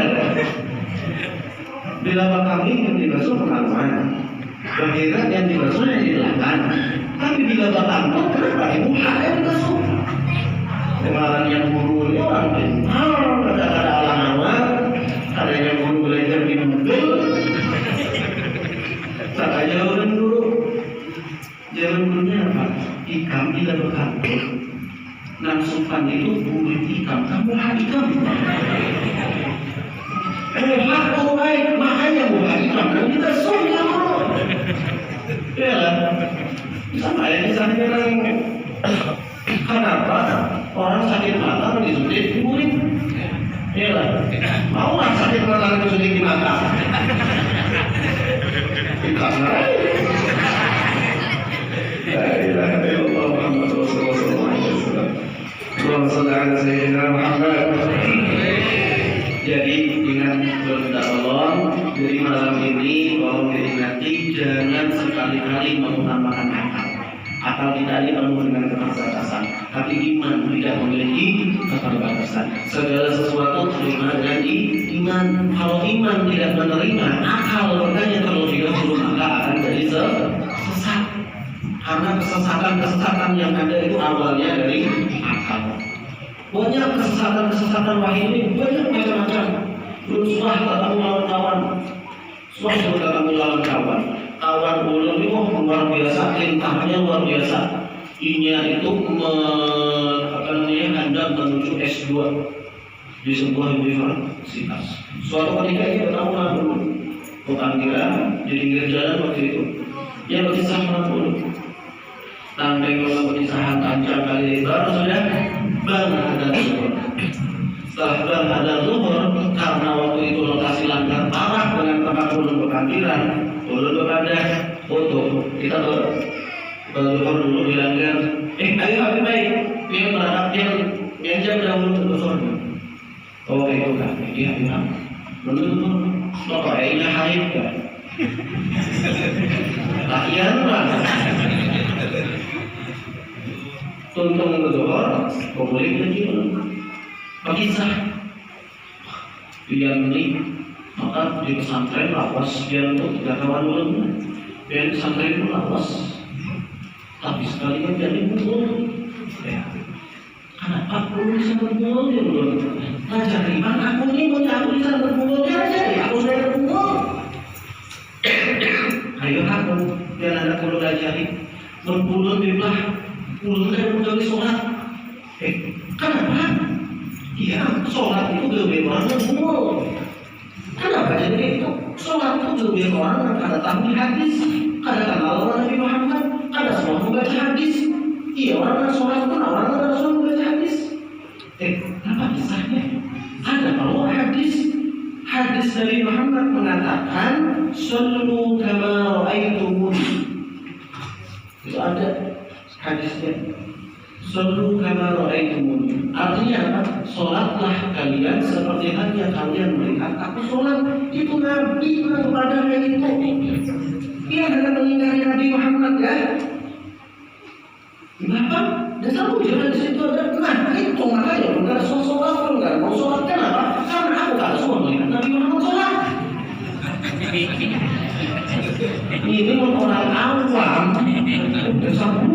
bila kami yang dibasuh pengalaman, Berkira yang dibasuh yang di belakang. Tapi bila berkantor, kenapa di muka yang dibasuh? Kemarin yang guru ini orang pintar, ada alang-alang, ada yang guru belajar di Google. Tak aja orang guru. Jalan gurunya apa? Ikam bila berkantor. Nafsukan itu bukan ikam, kamu ikam. Hak baik, makanya bukan ikam, kan kita soalnya. Ya lah, sama ya misalnya orang kenapa orang sakit mata disuntik diburit? Ya lah, mau nggak sakit mata disuntik di mata? Ikam lah. La ilaha illallah Muhammad Rasulullah. Allahumma shalli ala sayyidina Muhammad. Jadi dengan berminta tolong dari malam ini tolong diingati jangan sekali-kali mengutamakan akal. Akal kita ini penuh dengan keterbatasan, tapi iman tidak memiliki keterbatasan. Segala sesuatu terima dengan iman. Kalau iman tidak menerima akal, makanya terlebih dahulu maka akan jadi sesat. Karena kesesatan yang ada itu awalnya dari akal. Banyak kesesatan wahyu ini banyak macam-macam. Susah ketemu lawan kawan, susah ketemu lawan kawan. Kawan ulun itu luar biasa, tintahnya luar biasa. Inya itu hendak menuju S2 di sebuah universitas. Suatu ketika ia bertemu lawan ulun, bukan kira di pinggir jalan waktu itu. Dia berkisah dengan ulun. Sampai kalau berkisah tancap kali baru sudah bang ada zuhur. Setelah bang ada zuhur, karena waktu itu lokasi langgar parah dengan tempat ulun berkantiran, ulun berkadah foto. Kita berzuhur dulu di langgar. Ayo Habib baik, dia berangkat dia jam dahulu zuhur. Oh itu kan, dia bilang, menurut pokoknya haid kan. Latihan lah. Tuntung berdoa, boleh lagi berkisah. Dia ini maka di pesantren lawas dia untuk tidak kawan ulun. Dia di pesantren itu lawas, tapi sekali kan jadi mukul. Kenapa aku bisa bermukul dia ulun? Ngajar iman aku ini mau aku bisa bermukul dia aja. Aku sudah bermukul. Ayo aku dia ada perlu diajari bermukul biblah. Ulun kan menjadi sholat. Kenapa? Iya, sholat itu lebih banyak umur. Kenapa jadi itu? Sholat itu lebih banyak. Kada tahu hadis, kada kenal orang Nabi Muhammad, kada semua membaca hadis. Iya, orang sholat pun orang kada semua membaca hadis. Apa kisahnya? Ada kalau hadis Nabi Muhammad mengatakan, "Sallu kama ra'aitumuni." Itu ada hadisnya. Sallu kama ra'aitumuni. Artinya apa? Salatlah kalian seperti halnya kalian melihat aku salat. Itu Nabi kepada itu. Dia hendak mengingkari Nabi Muhammad ya. Kenapa? Dan selalu jangan di situ ada. Nah itu makanya bukan sholat pun nggak mau sholat. Kenapa? Karena aku tak semua melihat Nabi Muhammad sholat. Ini orang awam. Satu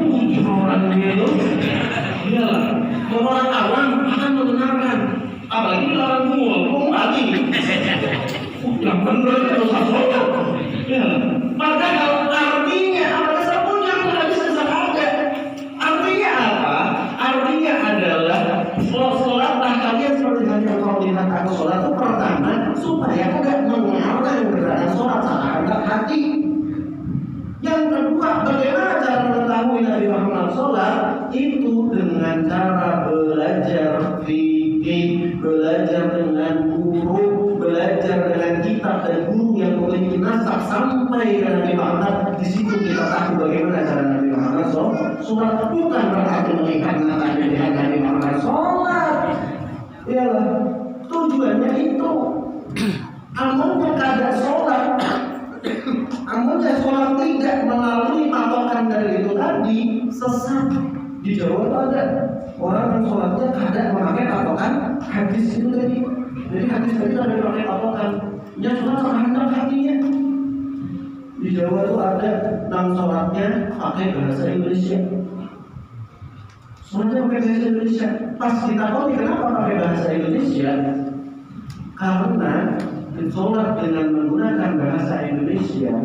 orang itu, ya, orang awam akan membenarkan. Apalagi orang tua, lagi. Udah benar itu satu. Ya, padahal artinya apa pun yang habis ada. Artinya apa? Artinya adalah sholatlah kalian seperti hanya kalau lihat aku sholat itu pertama supaya tidak mengarang gerakan sholat seakan hati. Yang kedua, bagaimana cara mengetahui Nabi Muhammad sholat? Itu dengan cara belajar fikih, belajar dengan guru, belajar dengan kitab dan guru yang memiliki nasab sampai ke Nabi Muhammad. Di situ kita tahu bagaimana cara Nabi Muhammad sholat. Bukan berarti melihat Nabi Muhammad sholat. Iyalah, tujuannya itu. Amalnya kada sholat. Amalnya sholat tidak melalui patokan dari itu tadi sesat. Di Jawa itu ada orang yang sholatnya kada memakai patokan hadis itu tadi. Jadi hadis tadi ada memakai patokan. Dia sholat sama hendak hatinya. Di Jawa tuh ada 6 sholatnya pakai bahasa Indonesia. Sholatnya pakai bahasa Indonesia. Pas ditakoni kenapa pakai bahasa Indonesia? Karena sholat dengan menggunakan bahasa Indonesia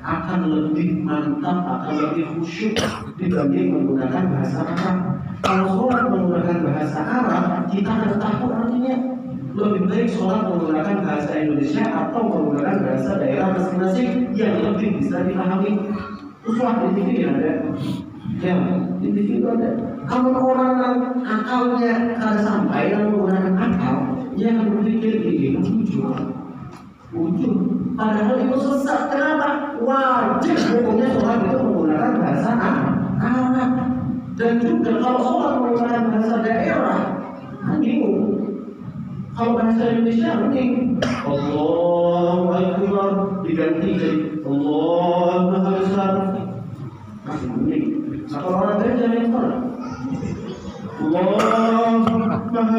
akan lebih mantap, akan lebih khusyuk dibanding menggunakan bahasa Arab. Kalau sholat menggunakan bahasa Arab, kita akan takut artinya. Lebih baik sholat menggunakan bahasa Indonesia atau menggunakan bahasa daerah masing-masing yang lebih bisa dipahami. Sholat di TV ada, ya di TV itu ada. Kalau orang yang akalnya kada sampai yang menggunakan akal, dia akan berpikir ini ujung. Padahal itu sesat. Kenapa? Wajib hukumnya sholat itu menggunakan bahasa Arab. Dan juga kalau sholat menggunakan bahasa daerah, bingung. Kalau bahasa Indonesia mending Allahu Akbar diganti jadi Allahu Akbar. Masih mending. Nah, kalau orang lain jangan sholat Allahu Akbar.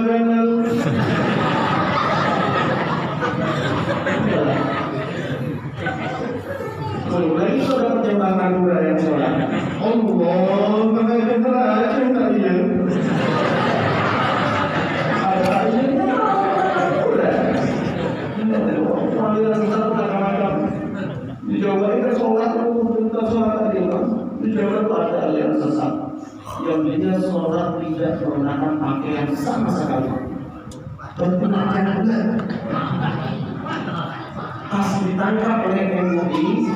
Kalau lagi saudara jembatan budaya sholat Allahu Akbar aja tadi ya. Di Jawa itu sholat kita sholat tadi kan. Di Jawa itu ada aliran sesat yang dia sholat tidak menggunakan pakaian sama sekali. Berpakaian enggak. Pas ditangkap oleh MUI,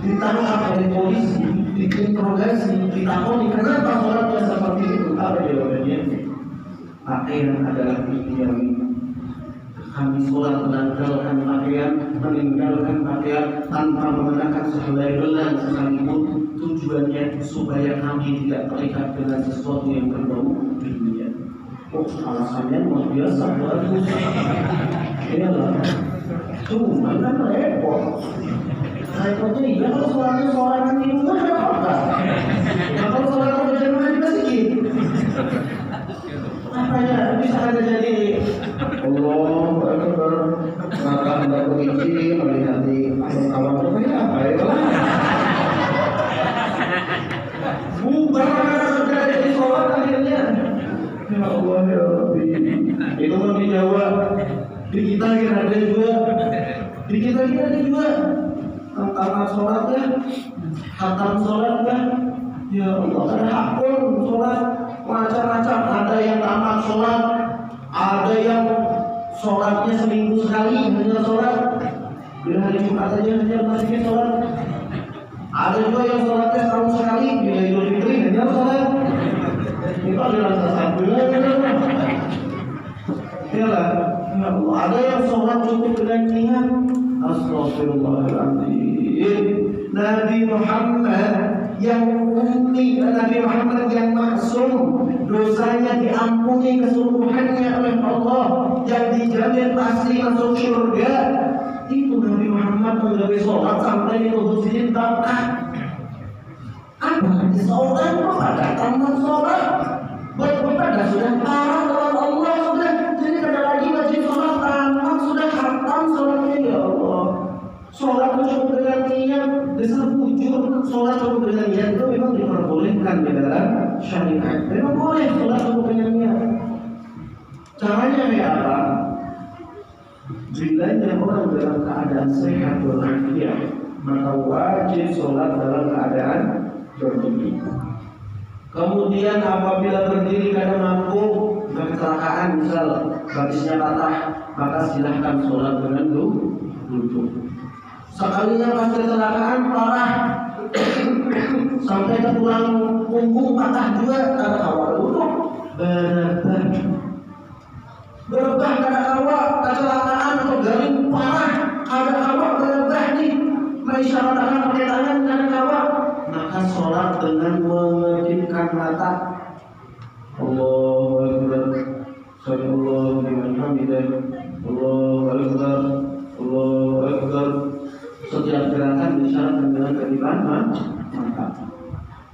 ditangkap oleh polisi, diinterogasi, ditakoni kenapa sholatnya seperti itu? Apa jawabannya? Pakaian adalah pilihan. Kami sholat menanggalkan pakaian tanpa mengenakan sehelai belang sekalipun, tujuannya supaya kami tidak terikat dengan sesuatu yang berbau dunia. Oh, alasannya luar biasa, bagus. Iyalah, cuma kan repot. Repotnya iya kalau sholatnya sholat di rumah ada apa? Nah, kalau sholat berjamaah di masjid, apanya bisa ada jadi Allahu Akbar, maka anda berisi melihat di kawan rumahnya apa ya? Bubar sudah jadi sholat akhirnya. Ya Allah ya Rabbi. Itu kan di Jawa. Di kita ada juga. Di kita ada juga. Tamat sholatnya, khatam sholatnya. Ya Allah, ada hakun sholat macam-macam. Ada yang tamat sholat, ada yang sholatnya seminggu sekali hanya sholat. Bila hari Jumat saja hanya masih sholat. Ada juga yang sholatnya setahun sekali. Bila Idul Fitri hanya sholat. Itu adalah satu. Yalah, ada yang sholat cukup dengan niat. Astagfirullahaladzim. Nabi Muhammad yang ummi, Nabi Muhammad yang maksum, dosanya diampuni keseluruhannya oleh Allah, yang dijamin pasti masuk surga. Itu Nabi Muhammad menggawe sholat sampai ditutup cinta. Apa di sholat kok ada taman sholat? Pada sudah parah dengan Allah sudah, jadi ada lagi wajib sholat tamat sudah khatam sholatnya ya Allah. Sholat cukup dengan niat, dasar bujur. Sholat cukup dengan niat itu memang diperbolehkan di dalam syariat. Memang boleh sholat cukup dengan niat. Caranya kayak apa? Bila orang dalam keadaan sehat walafiat, maka wajib sholat dalam keadaan berdiri. Kemudian apabila berdiri karena mampu, kecelakaan misal batisnya patah, maka silahkan sholat dengan duduk. Sekalinya pas kecelakaan parah sampai ke tulang punggung patah juga karena awal duduk berebah karena awal kecelakaan atau garing parah karena awal berebah nih mengisyaratkan pakai tangan karena awal, maka sholat dengan mengedipkan mata. Allahu Akbar, sallallahu liman hamidah, Allahu Akbar, Allahu Akbar. Setiap gerakan disyaratkan dengan kedipan mata.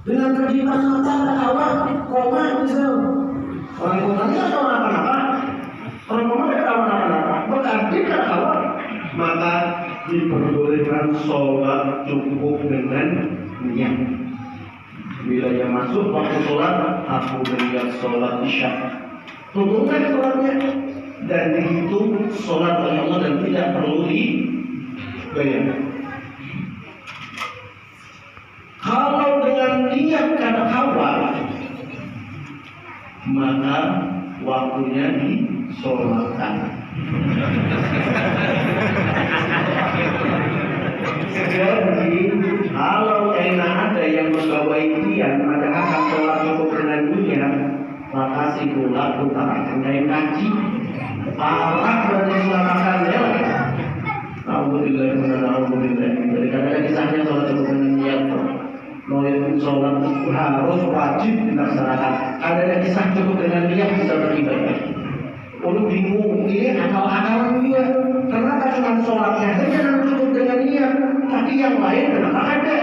Dengan kedipan mata ada awal koma misal. Orang komanya ada apa-apa. Orang koma ada apa-apa. Berarti ada awal. Maka diperbolehkan sholat cukup dengan niat. Bila dia masuk waktu sholat, aku berniat sholat isya. Tuntunkan sholatnya dan dihitung sholat oleh Allah dan tidak perlu dibayar. Kalau dengan niat karena hawa, maka waktunya disolatkan. Jadi kalau enak ada yang membawa impian padahal akan sholat cukup dengan dunia, maka si pula utarakan kain kaji parah berarti selamakan ya. Alhamdulillah. Jadi kadang-kadang kisahnya sholat cukup dengan niat. Noyat sholat harus wajib dilaksanakan. Ada kisah cukup dengan niat bisa beribadah. Orang bingung, ini akal-akalan dia. Kenapa cuma sholatnya saja yang cukup dengan niat, tapi yang lain kenapa ada?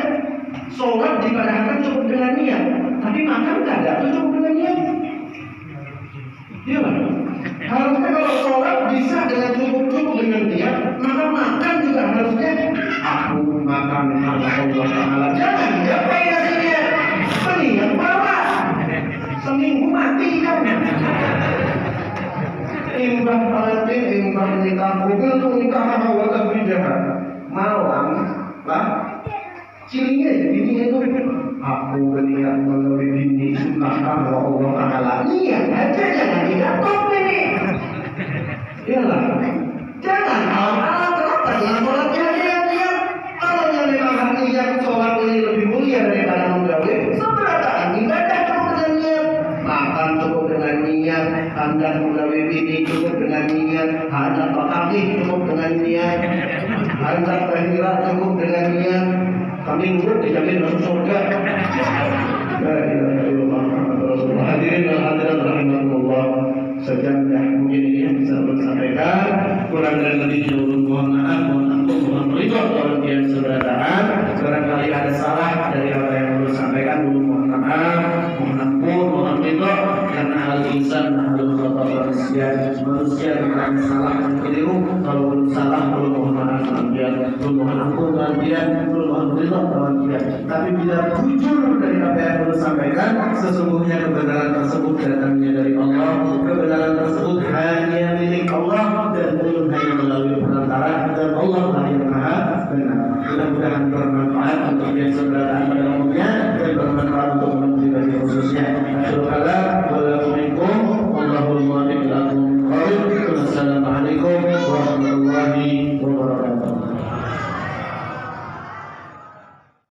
Sholat dipadahkan cukup dengan niat, tapi makan tidak cukup dengan niat. Iya kan? Harusnya kalau sholat bisa dengan cukup dengan niat, maka makan juga harusnya aku makan karena Allah Taala. Jangan gapai hasilnya. Mendingan bawa seminggu mati kan. Imbah parenting, imbah nikah, mobil tuh nikah sama warga bidahan. Malam, lah, cirinya bininya itu aku berniat melalui bini sunnah karena Allah Taala. Niat aja jangan didapat ini. Iyalah, jangan malam-malam kenapa dengan sholatnya niat. Kalau yang memang niat sholat ini lebih mulia daripada menggawe, seberapa ibadah cukup dengan niat, makan cukup dengan niat, hendak menggawe bini cukup dengan niat, hendak takbir cukup dengan niat, hendak tahlilah cukup dengan niat, kami urut dijamin masuk surga. La ilaha illallah Muhammadur Rasulullah. Hadirin dan hadirat rahimahullah. Sejamnya mungkin ini yang bisa saya sampaikan. Kurang dan lebihnya mohon maaf, mohon ampun, mohon ridho kalau yang seberadaan. Barangkali ada salah dari apa yang perlu sampaikan, mohon maaf, mohon ampun, mohon ridho. Karena hal insan, hal manusia dengan salah dan keliru. Kalau belum salah, belum mohon maaf, belum mohon ampun, belum mohon ridho, tapi bila jujur dari apa yang perlu sampaikan, sesungguhnya kebenaran tersebut datangnya dari Allah. Kebenaran tersebut hanya milik Allah dan belum hanya melalui perantara, dan Allah lah yang maha benar. Mudah-mudahan bermanfaat untuk yang sebelah